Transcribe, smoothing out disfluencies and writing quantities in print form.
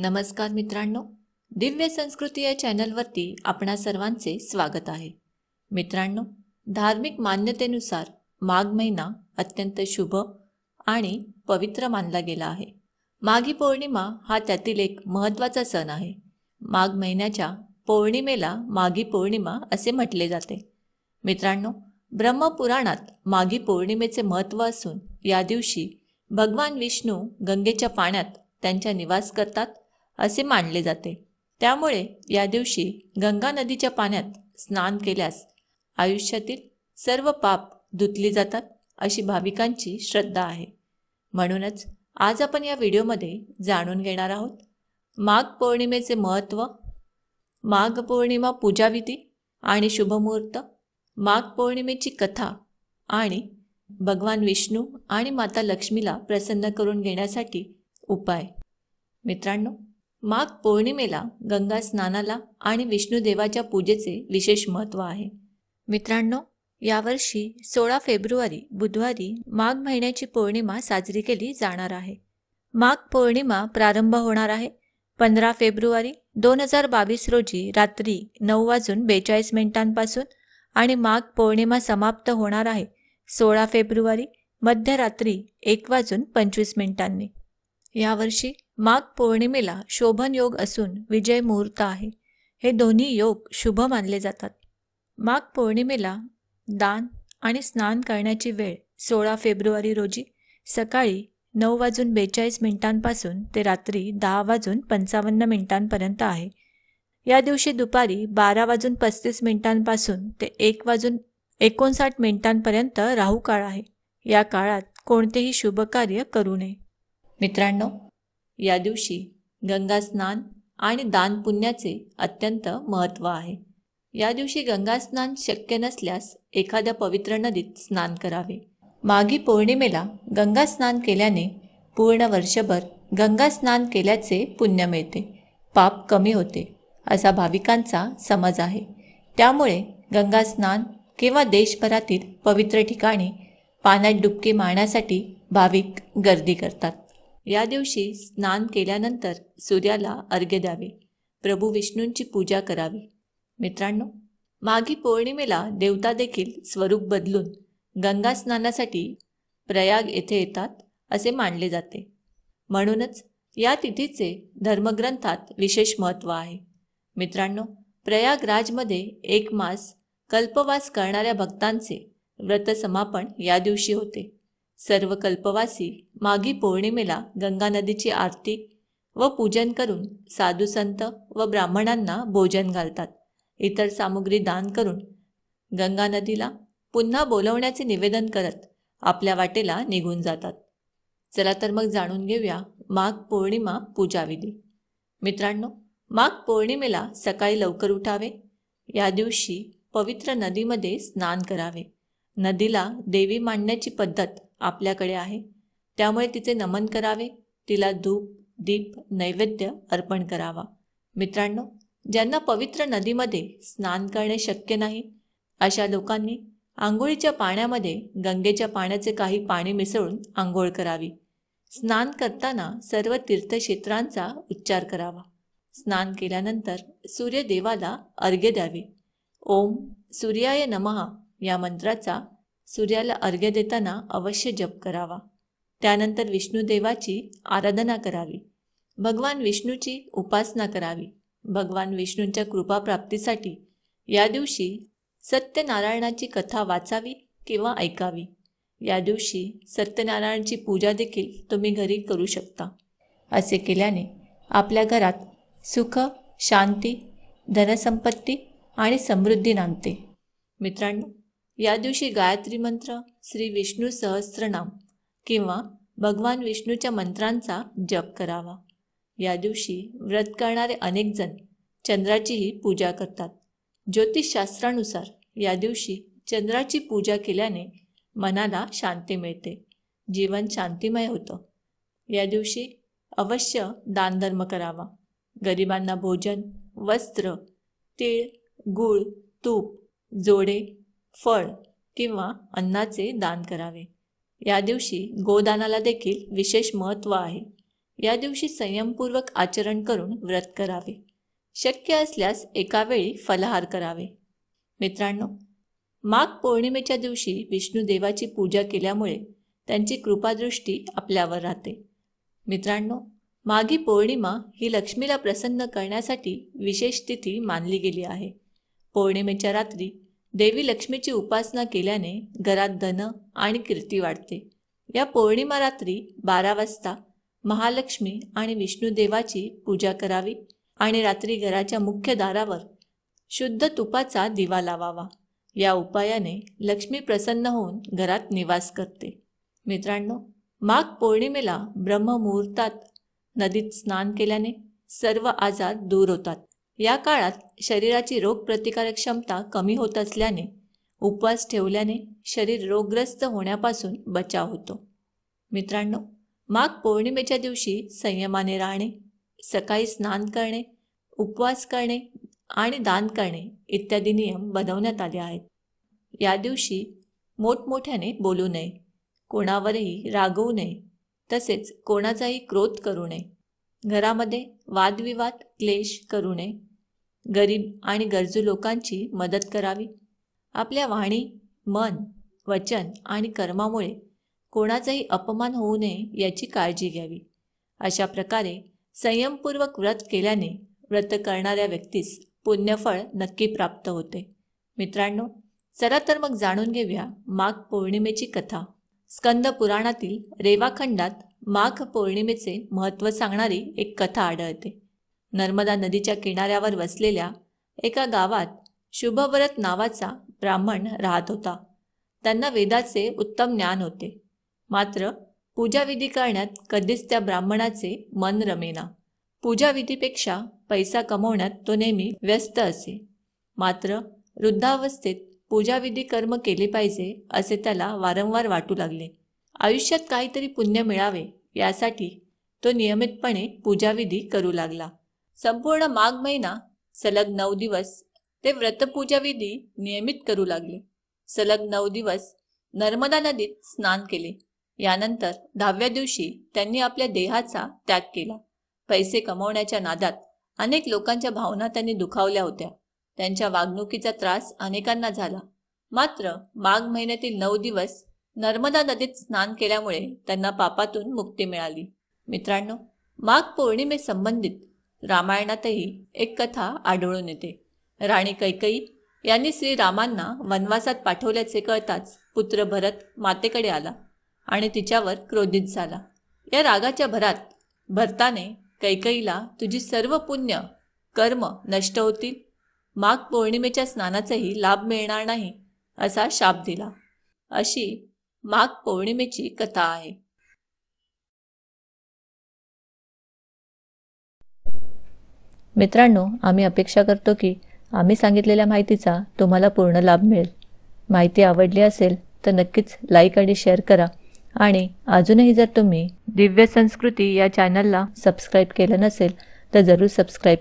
नमस्कार मित्रांनो, दिव्य संस्कृती या चॅनलवरती आपणा सर्वांचे स्वागत आहे. मित्रांनो, धार्मिक मान्यतेनुसार माघ महिना अत्यंत शुभ आणि पवित्र मानला गेला आहे. माघी पौर्णिमा हा त्यातील एक महत्त्वाचा सण आहे. माघ महिन्याच्या पौर्णिमेला माघी पौर्णिमा असे म्हटले जाते. मित्रांनो, ब्रह्मपुराणात माघी पौर्णिमेचे महत्त्व असून या दिवशी भगवान विष्णू गंगेच्या पाण्यात त्यांचा निवास करतात असे मानले जाते. त्यामुळे या दिवशी गंगा नदीच्या पाण्यात स्नान केल्यास आयुष्यातील सर्व पाप धुतली जातात अशी भाविकांची श्रद्धा आहे. म्हणूनच आज आपण या व्हिडिओमध्ये जाणून घेणार आहोत माघ पौर्णिमेचे महत्त्व, माघ पौर्णिमा पूजाविधी आणि शुभमुहूर्त, माघ पौर्णिमेची कथा आणि भगवान विष्णू आणि माता लक्ष्मीला प्रसन्न करून घेण्यासाठी उपाय. मित्रांनो, माघ पौर्णिमेला गंगा स्नानाला आणि विष्णुदेवाच्या पूजेचे विशेष महत्त्व आहे. मित्रांनो, यावर्षी 16 फेब्रुवारी बुधवारी माघ महिन्याची पौर्णिमा साजरी केली जाणार आहे. माघ पौर्णिमा प्रारंभ होणार आहे 15 फेब्रुवारी 2022 रोजी रात्री 9:42 आणि माघ पौर्णिमा समाप्त होणार आहे 16 फेब्रुवारी मध्यरात्री 1:25. यावर्षी माघ पौर्णिमेला शोभन योग असून विजय मुहूर्त आहे. हे दोन्ही योग शुभ मानले जातात. माघ पौर्णिमेला दान आणि स्नान करण्याची वेळ 16 फेब्रुवारी रोजी सकाळी 9:42 ते रात्री 10:55 आहे. या दिवशी दुपारी 12:35 ते 1:59 राहू काळ आहे. या काळात कोणतेही शुभ कार्य करू नये. मित्रांनो, या दिवशी गंगा स्नान आणि दान पुण्याचे अत्यंत महत्त्व आहे. या दिवशी गंगा स्नान शक्य नसल्यास एखाद्या पवित्र नदीत स्नान करावे. माघी पौर्णिमेला गंगा स्नान केल्याने पूर्ण वर्षभर गंगा स्नान केल्याचे पुण्य मिळते, पाप कमी होते असा भाविकांचा समज आहे. त्यामुळे गंगा स्नान किंवा देशभरातील पवित्र ठिकाणी पाण्यात डुबकी मारण्यासाठी भाविक गर्दी करतात. या दिवशी स्नान केल्यानंतर सूर्याला अर्घ्य द्यावे, प्रभू विष्णूंची पूजा करावी. मित्रांनो, माघी पौर्णिमेला देवता देखील स्वरूप बदलून गंगा स्नानासाठी प्रयाग येथे येतात असे मानले जाते. म्हणूनच या तिथीचे धर्मग्रंथात विशेष महत्त्व आहे. मित्रांनो, प्रयागराजमध्ये 1 मास कल्पवास करणाऱ्या भक्तांचे व्रतसमापन या दिवशी होते. सर्व कल्पवासी माघी पौर्णिमेला गंगा नदीची आरती व पूजन करून साधू संत व ब्राह्मणांना भोजन घालतात. इतर सामुग्री दान करून गंगा नदीला पुन्हा बोलवण्याचे निवेदन करत आपल्या वाटेला निघून जातात. चला तर मग जाणून घेऊया माघ पौर्णिमा पूजाविधी. मित्रांनो, माघ पौर्णिमेला सकाळी लवकर उठावे. या दिवशी पवित्र नदीमध्ये स्नान करावे. नदीला देवी मानण्याची पद्धत आपल्याकडे आहे, त्यामुळे तिचे नमन करावे. तिला धूप, दीप, नैवेद्य अर्पण करावा. मित्रांनो, ज्यांना पवित्र नदीमध्ये स्नान करणे शक्य नाही अशा लोकांनी आंघोळीच्या पाण्यामध्ये गंगेच्या पाण्याचे काही पाणी मिसळून आंघोळ करावी. स्नान करताना सर्व तीर्थक्षेत्रांचा उच्चार करावा. स्नान केल्यानंतर सूर्यदेवाला अर्घ्य द्यावे. ओम सूर्याय नमः या मंत्राचा सूर्याला अर्घ्य देताना अवश्य जप करावा. त्यानंतर विष्णुदेवाची आराधना करावी. भगवान विष्णूची उपासना करावी. भगवान विष्णूंच्या कृपाप्राप्तीसाठी या दिवशी सत्यनारायणाची कथा वाचावी किंवा ऐकावी. या दिवशी सत्यनारायणाची पूजा देखील तुम्ही घरी करू शकता. असे केल्याने आपल्या घरात सुख, शांती, धनसंपत्ती आणि समृद्धी नांदते. मित्रांनो, या दिवशी गायत्री मंत्र, श्री विष्णू सहस्त्रनाम किंवा भगवान विष्णूच्या मंत्रांचा जप करावा. या दिवशी व्रत करणारे अनेक जण चंद्राचीही पूजा करतात. ज्योतिषशास्त्रानुसार या दिवशी चंद्राची पूजा केल्याने मनाला शांती मिळते, जीवन शांतिमय होतं. या दिवशी अवश्य दानधर्म करावा. गरिबांना भोजन, वस्त्र, तीळ, गूळ, तूप, जोडे, फळ किंवा अन्नाचे दान करावे. या दिवशी गोदानाला देखील विशेष महत्त्व आहे. या दिवशी संयमपूर्वक आचरण करून व्रत करावे. शक्य असल्यास एका वेळी फलाहार करावे. मित्रांनो, माघ पौर्णिमेच्या दिवशी विष्णुदेवाची पूजा केल्यामुळे त्यांची कृपादृष्टी आपल्यावर राहते. मित्रांनो, माघी पौर्णिमा ही लक्ष्मीला प्रसन्न करण्यासाठी विशेष तिथी मानली गेली आहे. पौर्णिमेच्या रात्री देवी लक्ष्मीची उपासना केल्याने घरात धन आणि कीर्ती वाढते. या पौर्णिमा रात्री 12 वाजता महालक्ष्मी आणि विष्णुदेवाची पूजा करावी आणि रात्री घराच्या मुख्य दारावर शुद्ध तुपाचा दिवा लावावा. या उपायाने लक्ष्मी प्रसन्न होऊन घरात निवास करते. मित्रांनो, माघ पौर्णिमेला ब्रह्ममुहूर्तात नदीत स्नान केल्याने सर्व आजार दूर होतात. या काळात शरीराची रोगप्रतिकारक क्षमता कमी होत असल्याने उपवास ठेवल्याने शरीर रोगग्रस्त होण्यापासून बचाव होतो. मित्रांनो, माघ पौर्णिमेच्या दिवशी संयमाने राहणे, सकाळी स्नान करणे, उपवास करणे आणि दान करणे इत्यादी नियम बनवण्यात आले आहेत. या दिवशी मोठमोठ्याने बोलू नये, कोणावरही रागवू नये, तसेच कोणाचाही क्रोध करू नये. घरामध्ये वादविवाद, क्लेश करू नये. गरीब आणि गरजू लोकांची मदत करावी. आपल्या वाणी, मन, वचन आणि कर्मामुळे कोणाचाही अपमान होऊ नये याची काळजी घ्यावी. अशा प्रकारे संयमपूर्वक व्रत केल्याने व्रत करणाऱ्या व्यक्तीस पुण्यफळ नक्की प्राप्त होते. मित्रांनो, चला तर मग जाणून घेऊया माघ पौर्णिमेची कथा. स्कंद पुराणातील रेवाखंडात माघ पौर्णिमेचे महत्त्व सांगणारी एक कथा आढळते. नर्मदा नदीच्या किनाऱ्यावर वसलेल्या एका गावात शुभव्रत नावाचा ब्राह्मण राहत होता. त्यांना वेदाचे उत्तम ज्ञान होते. मात्र पूजाविधी करण्यात कधीच त्या ब्राह्मणाचे मन रमेना. पूजाविधीपेक्षा पैसा कमवण्यात तो नेहमी व्यस्त असे. मात्र वृद्धावस्थेत पूजाविधी कर्म केले पाहिजे असे त्याला वारंवार वाटू लागले. आयुष्यात काहीतरी पुण्य मिळावे यासाठी तो नियमितपणे पूजाविधी करू लागला. संपूर्ण माघ महिना सलग 9 दिवस ते व्रतपूजाविधी नियमित करू लागले. सलग 9 दिवस नर्मदा नदीत स्नान केले. यानंतर 10व्या दिवशी त्यांनी आपल्या देहाचा त्याग केला. पैसे कमवण्याच्या नादात अनेक लोकांच्या भावना त्यांनी दुखावल्या होत्या. त्यांच्या वागणुकीचा त्रास अनेकांना झाला. मात्र माघ महिन्यातील 9 दिवस नर्मदा नदीत स्नान केल्यामुळे त्यांना पापातून मुक्ती मिळाली. मित्रांनो, माघ पौर्णिमेसंबंधित रामायणातही एक कथा आढळून येते. राणी कैकेयी यांनी श्रीरामांना वनवासात पाठवल्याचे कळताच पुत्र भरत मातेकडे आला आणि तिच्यावर क्रोधित झाला. या रागाच्या भरात भरताने कैकेयीला तुझी सर्व पुण्य कर्म नष्ट होतील, माघ पौर्णिमेच्या स्नानाचाही लाभ मिळणार नाही असा शाप दिला. अशी माघ पौर्णिमेची कथा आहे. मित्रांनो, आम्ही अपेक्षा करतो की आम्ही सांगितलेल्या माहितीचा तुम्हाला पूर्ण लाभ मिळेल. माहिती आवडली असेल तर नक्कीच लाईक आणि शेअर करा. आणि अजूनही जर तुम्ही दिव्य संस्कृती या चॅनलला सबस्क्राईब केलं नसेल तर जरूर सबस्क्राईब